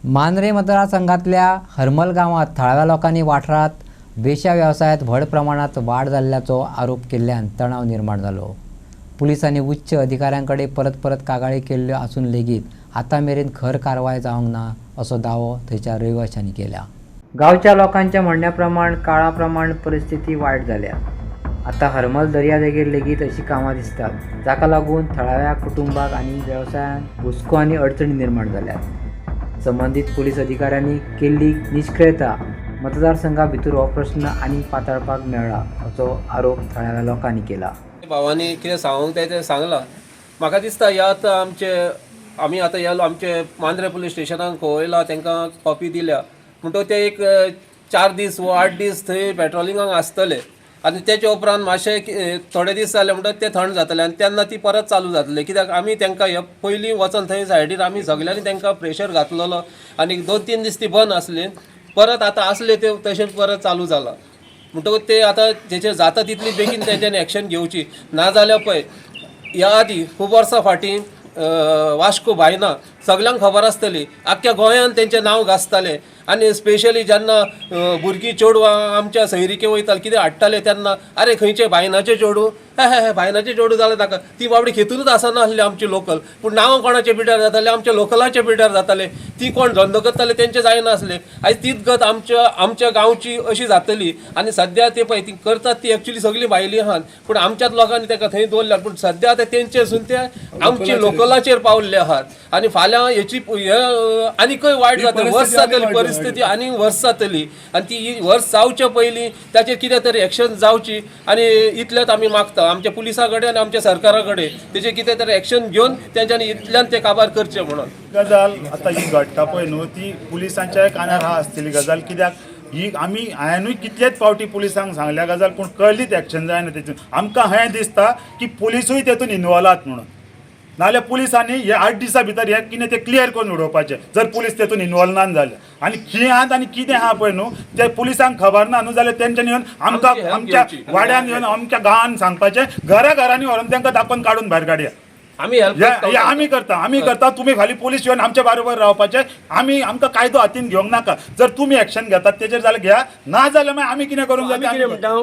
मांद्रे मतदारसंघातल्या हरमल गावात थळाव्या लोकांनी वाठारात वेश्या व्यवसायात व्हड प्रमाणात वाढ जाल्ल्याचो आरोप केल्ल्यान तणाव निर्माण जालो। पुलिसांनी उच्च अधिकाऱ्यांकडे परत कागाळी केल्ल्यो आसून लेगीत आतां मेरेन खर कारवाय जावंक ना असो दावो थंयच्या रहिवाशांनी केला। गांवच्या लोकांच्या म्हणण्याप्रमाण काळाप्रमाण परिस्थिती वायट जाल्या। आता हरमल दर्यादेगेर लेगीत अशी कामां दिसतात, जाका लागून थळाव्या कुटुंबाक आनी वेवसायांत हुस्को आनी अडचणी निर्माण जाल्यात। संबंधित पुलीस अधिकाऱ्यांनी केल्ली निष्क्रियता मतदारसंघा भितर हो प्रश्न आनी पातळपाक मेळ्ळा असो आरोप थळाव्या लोकांनी केला। भावानी कितें सांगूंक जाय तें सांगलां। म्हाका दिसता ह्या आतां आमी आतां येयलो आमचे मांद्रे पुलीस स्टेशनाक खवयला, तांकां कॉपी दिल्या म्हणटकूच ते एक 4 दीस वा 8 दीस थंय पेट्रोलिंगाक आसतले आनी तेचे उपरांत मातशे थोडे दीस जाले म्हणटकच ते थंड जातले आनी तेन्ना ती परत चालू जातली। कित्याक आमी तांकां हे पयलीं वचोन थंय सायडीर आमी सगल्यांनी तांकां प्रेशर घातलेलो आनी 2-3 दीस ती बंद आसली, परत आतां आसले ते तशेंच परत चालू जाला। म्हणटकूच ते आतां तेचेर जाता तितली बेगीन तेंच्यांनी एक्शन घेवची, नाजाल्यार पळय ह्या आदीं खूब वर्सां फाटीं वास्को बायना सगल्यांक खबर आसतली, आख्ख्या गोंयांत तेंचें नांव गाजतालें आनी स्पेशली जेन्ना भुरगीं चेडवां आमच्या सैरिके वयताले कितें हाडटाले तेन्ना अरे खंयचे बायनाचे चेडू, हे बायनाचे चेडू जालें ताका ती बाबडी खेतूनच आसना आसली आमची लोकल, पूण नांव कोणाचे पिड्यार जाताले, आमच्या लोकलाचे पिड्यार जाताले। ती कोण धंदो करताले तेंचे जायनासले। आयज तीच गत आमच्या गांवची अशी जातली आनी सद्या ते पळय ती करतात ती एक्चुली सगळीं भायलीं आहात, पूण आमच्याच लोकांनी ताका थंय दवरल्यात, पूण सद्या आतां तेंचेरसून ते आमचे लोकलाचेर पावल्ले आहात आनी फाल्यां हेची आनीकय वायट जातली, वर्स जातली परिस्थिती आनी वर्स जातली आनी ती वर्स जावचे पयलीं ताचेर कितें तरी एक्शन जावची आनी इतलेंच आमी मागता आमच्या पुलिसां कडेन आनी आमच्या सरकारा कडेन तेजेर कितें तरी एक्शन घेवन तेंच्यांनी इतल्यान ते काबार करचें म्हणून। गजाल आतां ही घडटा पळय न्हू ती पुलिसांच्या कानार हा आसतली गजाल, कित्याक ही हांवेंनूय कितलेच फावटी पुलिसांक सांगल्या गजाल पूण कळलीच एक्शन जायना तेतून। आमकां हें दिसता की पुलिसूय तेतून इनवॉल्व आहात म्हणून, नाल्यार पुलिसांनी हे 8 दिसां भितर हे कितें ते क्लियर करून उडोवपाचें जर पुलीस तेतून इनवॉल्व ना जाल्यार। आनी खीं आहात आनी कितें आहा पळय न्हू ते पुलिसांक खबर ना न्हू जाल्यार तेंच्यांनी येवन आमकां आमच्या वाड्यान येवन आमच्या गांवांत सांगपाचें, घरांनी व्हरून तांकां दाखोवन काडून भायर काडया। आमी करता तुम्ही खाली पुलीस येवन आमच्या बरोबर रावपाचें, आमकां कायदो हातीन घेवंक नाका। जर तुमी एक्शन घेतात तेजेर जाल्यार घ्या, ना जाल्यार मागीर आमी कितें करूंक जाता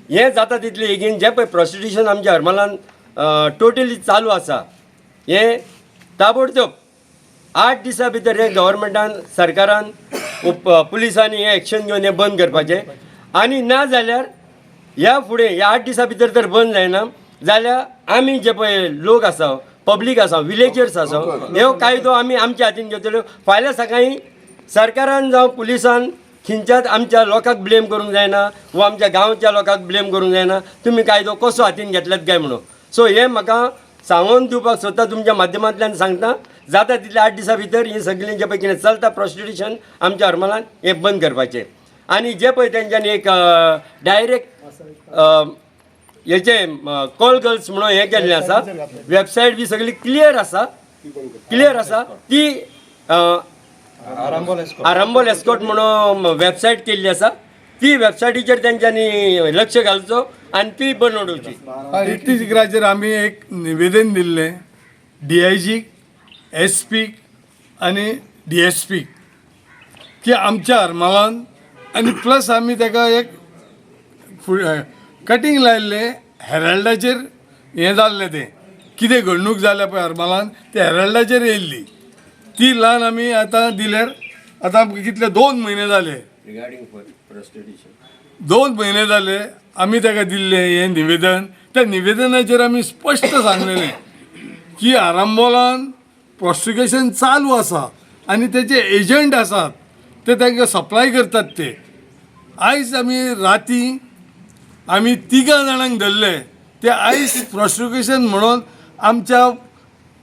हें जाता तितलें बेगीन जें पळय प्रोस्टिट्यूशन आमच्या हरमलान टोटली चालू आसा हें ताबडतोब 8 दिसां भितर हे गव्हर्मेंटान सरकारान पुलिसांनी हें एक्शन घेवन हें बंद करपाचें आनी ना जाल्यार ह्या फुडें ह्या 8 दिसां भितर जर बंद जायना जाल्यार आमी जे पळय लोक आसा, पब्लीक आसा, विलेजर्स आसा, हो कायदो आमी आमच्या हातीन घेतलो। फाल्यां सकाळीं सरकारान जावं पुलिसान खिंच्यात आमच्या लोकांक ब्लेम करूंक जायना वा आमच्या गांवच्या लोकांक ब्लेम करूंक जायना तुमी कायदो कसो हातीन घेतल्यात काय म्हणून। सो हें म्हाका सांगून दिवपाक सोदता, तुमच्या माध्यमांतल्यान सांगता जाता तितले 8 दिसां भितर ही सगळीं जे पळय कितें चलता प्रोस्टिट्यूशन आमच्या हरमलान हें बंद करपाचें आनी जे पळय तेंच्यांनी एक डायरेक्ट हेचे कॉल गर्ल्स म्हणून हें केल्लें आसा, वेबसायट बी सगळी क्लियर आसा ती आरंबोल एस्कॉट म्हणून वेबसायट केल्ली आसा, ती वेबसायटीचेर तेंच्यांनी लक्ष घालचो आनी ती बंद उडोवची। इतिहासाचेर आमी एक निवेदन दिल्लें DIG, SP आनी DSP की आमच्या हरमलान आनी प्लस आमी ताका एक कटींग लायिल्लें हेराल्डाचेर हें जाल्लें तें कितें घडणूक जाल्या पळय हरमलान ते हेराल्डाचेर येयल्ली ती लावन आमी आतां दिल्यार आतां कितले 2 म्हयने जाले, 2 म्हयने जाले आमी ताका दिल्लें हें निवेदन। त्या निवेदनाचेर आमी स्पश्ट सांगलेलें की आरंबोलान प्रोस्टिट्यूशन चालू आसा आनी तेचे एजंट आसात ते तांकां सप्लाय करतात ते। आयज आमी राती आमी 3 जाणांक धरले, ते आयज प्रोस्टिट्यूशन म्हणून आमच्या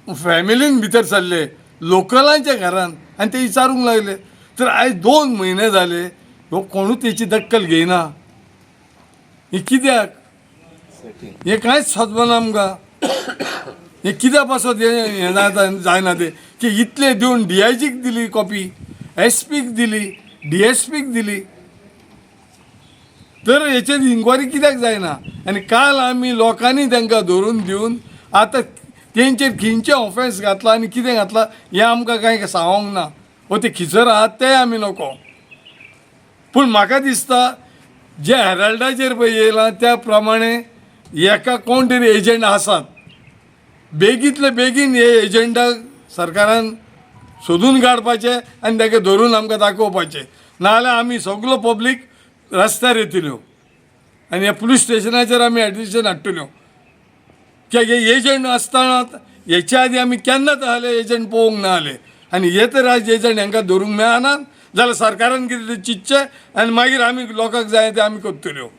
फॅमिलीन भितर सरले लोकलांच्या घरान आनी ते विचारूंक लागले। तर आयज 2 म्हयने जाले हो कोणूच तेची दक्कल घेयना। हे कित्याक? हे कांयच सदमना आमकां। हे कित्याक पासत हें जायना तें की इतले दिवन DIGक दिली कॉपी, SPक दिली, DSPक दिली, तर हेचेर इन्क्वायरी कित्याक जायना? आनी काल आमी लोकांनी तांकां धरून दिवन आतां तेंचेर खंयचे ऑफेन्स घातला आनी कितें घातला हें आमकां कांय सांगोंक ना। वो ते खिचर आहात ते आमी नको. पूण म्हाका दिसता जे हेराल्डाचेर पळय येयलां त्या प्रमाणे एका कोण तरी एजंट आसात. बेगींतले बेगीन हे एजंटाक सरकारान सोदून काडपाचे आनी ताका धरून आमकां दाखोवपाचें. नाजाल्यार आमी सगलो पब्लीक रस्त्यार येतल्यो आनी ह्या पुलीस स्टेशनाचेर आमी एडिशन हाडटल्यो. कित्याक हे एजंट आसतना हेच्या आदी आमी केन्नाच आहले एजंट पळोवंक ना जाले आनी हे तर आज एजंट हांकां धरूंक मेळनात जाल्यार सरकारान कितें तें चिंतचें आनी मागीर आमी लोकांक जाय ते आमी करतल्यो.